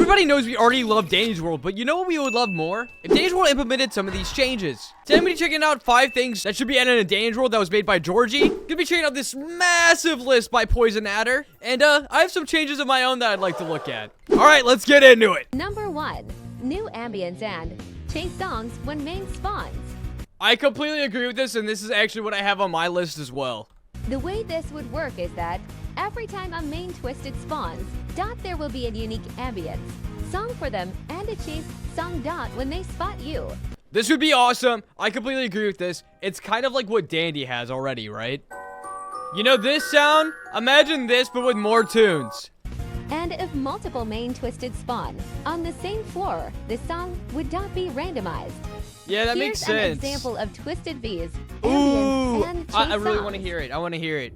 Everybody knows we already love Danny's World, but you know what we would love more? If Danny's World implemented some of these changes. Today I'm gonna be checking out 5 things that should be added in Danny's World that was made by Georgie. Gonna be checking out this massive list by Poison Adder. And I have some changes of my own that I'd like to look at. Alright, let's get into it. Number 1. New ambience and chase songs when main spawns. I completely agree with this, and this is actually what I have on my list as well. The way this would work is that every time a main twisted spawns, there will be a unique ambience song for them and a chase song when they spot you. This would be awesome. I completely agree with this. It's kind of like what Dandy has already, right? You know this sound? Imagine this, but with more tunes. And if multiple main twisted spawn on the same floor, the song would not be randomized. Yeah, that makes sense. Here's an example of twisted V's, Ooh, ambience, and chase I really songs. want to hear it. I want to hear it.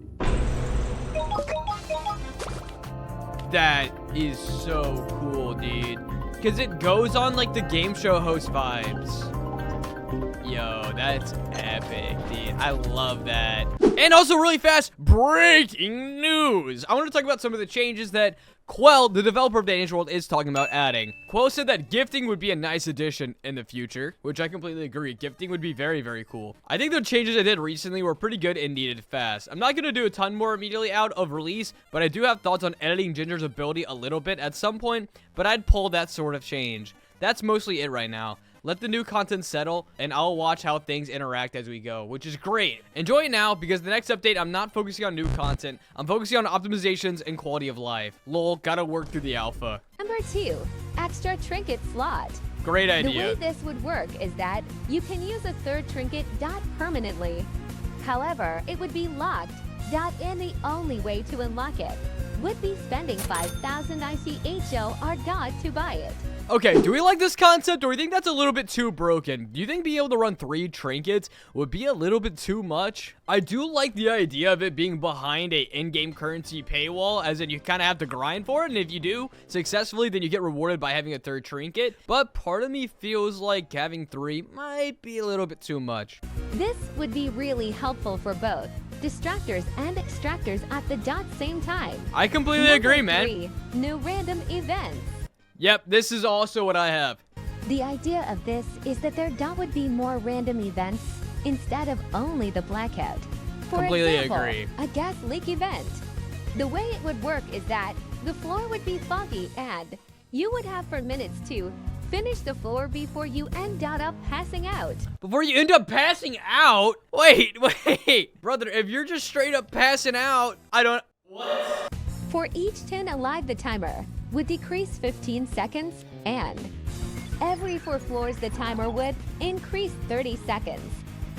That is so cool, dude. Because it goes on like the game show host vibes. Yo, that's epic, dude. I love that. And also really fast, breaking news. I want to talk about some of the changes that Quell, the developer of Danny's World, is talking about adding. Quell said that gifting would be a nice addition in the future, which I completely agree. Gifting would be very, very cool. I think the changes I did recently were pretty good and needed fast. I'm not going to do a ton more immediately out of release, but I do have thoughts on editing Ginger's ability a little bit at some point, but I'd pull that sort of change. That's mostly it right now. Let the new content settle, and I'll watch how things interact as we go, which is great. Enjoy it now, because the next update, I'm not focusing on new content. I'm focusing on optimizations and quality of life. Lol, gotta work through the alpha. Number 2, extra trinket slot. Great idea. The way this would work is that you can use a third trinket permanently. However, it would be locked, and the only way to unlock it would be spending 5,000 ICHO or to buy it. Okay, do we like this concept, or we think that's a little bit too broken? Do you think being able to run 3 trinkets would be a little bit too much? I do like the idea of it being behind a in-game currency paywall, as in you kind of have to grind for it, and if you do successfully, then you get rewarded by having a third trinket. But part of me feels like having 3 might be a little bit too much. This would be really helpful for both distractors and extractors at the same time. I completely agree, man. 3, new random events. Yep, this is also what I have. The idea of this is that there would be more random events instead of only the blackout. For Completely example, agree. a gas leak event. The way it would work is that the floor would be foggy and you would have for minutes to finish the floor before you end up passing out. Before you end up passing out? Wait. Brother, if you're just straight up passing out, I don't... What? For each turn alive, the timer would decrease 15 seconds, and every 4 floors the timer would increase 30 seconds.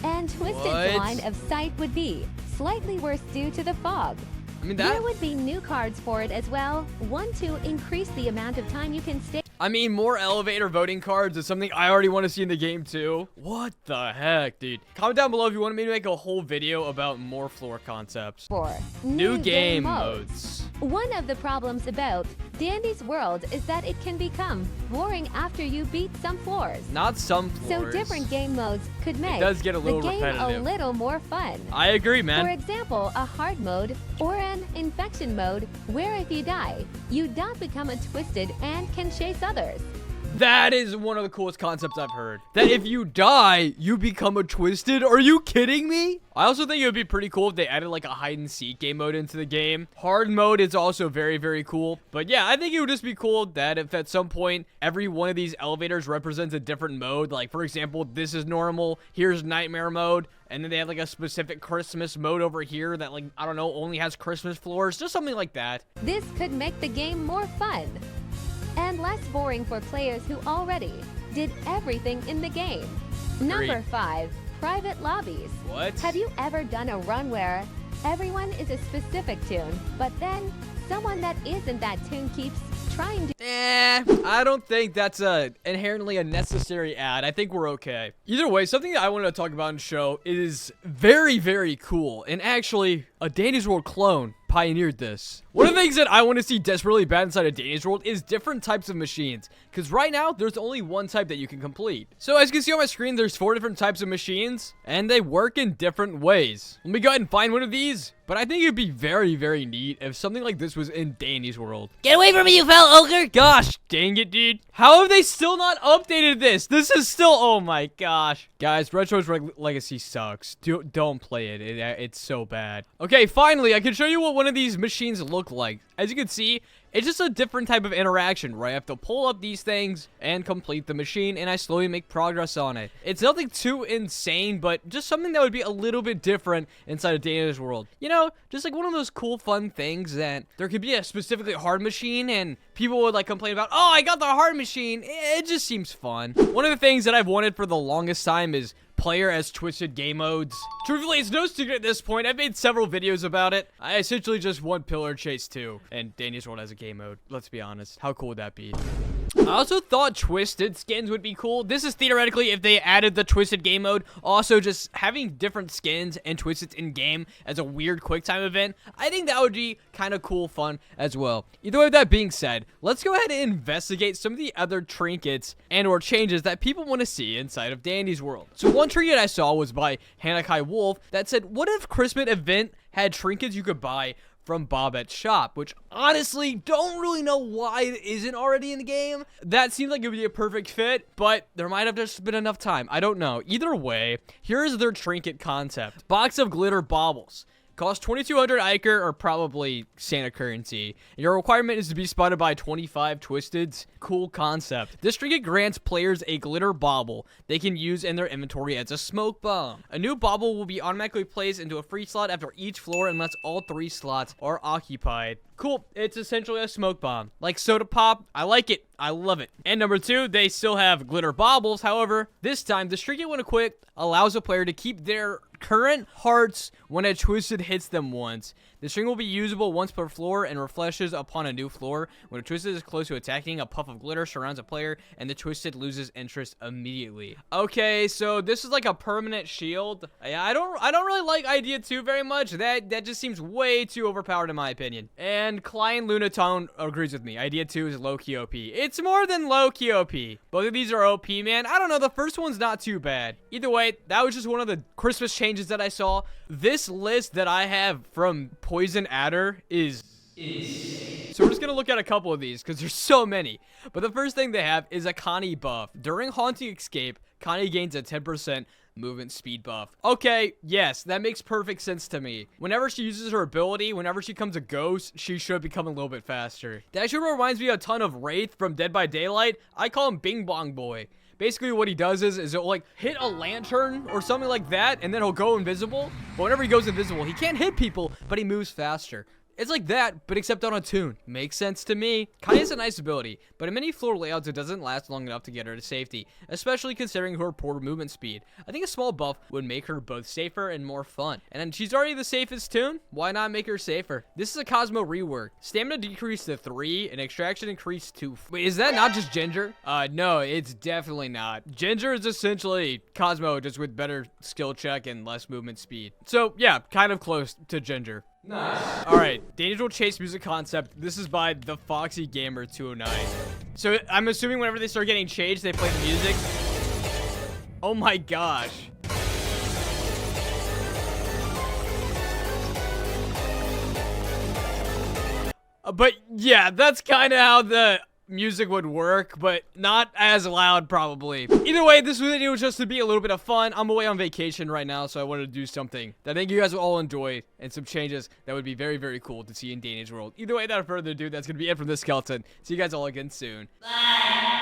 And twisted line of sight would be slightly worse due to the fog. I mean, There would be new cards for it as well. 1 to increase the amount of time you can stay. I mean, more elevator voting cards is something I already want to see in the game too. What the heck, dude? Comment down below if you want me to make a whole video about more floor concepts. 4. New game modes. One of the problems about Dandy's World is that it can become boring after you beat some floors. Not some floors. So different game modes could make does get a little the game repetitive. a little more fun. I agree, man. For example, a hard mode or an infection mode where if you die, you don't become a twisted and can chase others. That is one of the coolest concepts I've heard. That if you die, you become a twisted? Are you kidding me? I also think it would be pretty cool if they added like a hide and seek game mode into the game. Hard mode is also very, very cool. But yeah, I think it would just be cool that if at some point every one of these elevators represents a different mode. Like for example, this is normal, here's nightmare mode, and then they have like a specific Christmas mode over here that like, I don't know, only has Christmas floors. Just something like that. This could make the game more fun and less boring for players who already did everything in the game. Number 5, private lobbies. What? Have you ever done a run where everyone is a specific tune, but then someone that isn't that tune keeps trying to... I don't think that's inherently a necessary ad. I think we're okay. Either way, something that I wanted to talk about in the show is very, very cool. And actually, a Danny's World clone pioneered this. One of the things that I want to see desperately bad inside of Danny's World is different types of machines. Because right now, there's only one type that you can complete. So as you can see on my screen, there's 4 different types of machines. And they work in different ways. Let me go ahead and find one of these. But I think it'd be very, very neat if something like this was in Danny's World. Get away from me, you foul ogre! Gosh, dang it. trinket, dude. How have they still not updated this? This is still, oh my gosh. Guys, Retro's Legacy sucks. Don't play it. It's so bad. Okay, finally, I can show you what one of these machines look like. As you can see, it's just a different type of interaction where I have to pull up these things and complete the machine, and I slowly make progress on it. It's nothing too insane, but just something that would be a little bit different inside of Dana's world. You know, just like one of those cool, fun things that there could be a specifically hard machine, and people would like complain about, oh, I got the hard machine. It just seems fun. One of the things that I've wanted for the longest time is player as twisted game modes. Truthfully, it's no secret at this point. I've made several videos about it. I essentially just want Pillar Chase 2, and Daniel's World has a game mode. Let's be honest. How cool would that be? I also thought twisted skins would be cool. This is theoretically if they added the twisted game mode. Also, just having different skins and twisted in game as a weird quick time event, I think that would be kind of cool fun as well. Either way, with that being said, let's go ahead and investigate some of the other trinkets and or changes that people want to see inside of Dandy's World. So one trinket I saw was by Hanakai Wolf that said, what if Christmas event had trinkets you could buy from Bobette's shop, which honestly don't really know why it isn't already in the game. That seems like it would be a perfect fit, but there might have just been enough time. I don't know. Either way, here's their trinket concept. Box of glitter baubles. Cost 2,200 Iker, or probably Santa currency. Your requirement is to be spotted by 25 twisteds. Cool concept. This trinket grants players a glitter bauble they can use in their inventory as a smoke bomb. A new bauble will be automatically placed into a free slot after each floor unless all 3 slots are occupied. Cool. It's essentially a smoke bomb. Like soda pop. I like it. I love it. And number 2, they still have glitter baubles. However, this time, the trinket when equipped allows a player to keep their current hearts when a twisted hits them once. The string will be usable once per floor and refreshes upon a new floor. When a twisted is close to attacking, a puff of glitter surrounds a player and the twisted loses interest immediately. Okay, so this is like a permanent shield. Yeah, I don't really like idea 2 very much. That just seems way too overpowered in my opinion. And Klein Lunatone agrees with me. Idea 2 is low-key OP. It's more than low-key OP. Both of these are OP, man. I don't know. The first one's not too bad. Either way, that was just one of the Christmas changes that I saw. This list that I have from Poison Adder is insane. So we're just gonna look at a couple of these because there's so many. But the first thing they have is a Connie buff. During Haunting Escape, Connie gains a 10% movement speed buff. Okay, yes, that makes perfect sense to me. Whenever she uses her ability, whenever she becomes a ghost, she should become a little bit faster. That actually reminds me a ton of Wraith from Dead by Daylight. I call him Bing Bong Boy. Basically, what he does is he'll like hit a lantern or something like that, and then he'll go invisible. But whenever he goes invisible, he can't hit people, but he moves faster. It's like that, but except on a tune. Makes sense to me. Connie has a nice ability, but in many floor layouts, it doesn't last long enough to get her to safety, especially considering her poor movement speed. I think a small buff would make her both safer and more fun. And she's already the safest tune. Why not make her safer? This is a Cosmo rework. Stamina decreased to 3, and extraction increased to... Wait, is that not just Ginger? No, it's definitely not. Ginger is essentially Cosmo, just with better skill check and less movement speed. So, yeah, kind of close to Ginger. Nice. Alright, Dangerous Chase music concept. This is by the Foxy Gamer 209. So I'm assuming whenever they start getting changed, they play the music. Oh my gosh. But yeah, that's kind of how the music would work, but not as loud probably. Either way, this video was just to be a little bit of fun. I'm away on vacation right now, so I wanted to do something that I think you guys will all enjoy and some changes that would be very, very cool to see in Danish World. Either way, without further ado, that's going to be it from this skeleton. See you guys all again soon. Bye.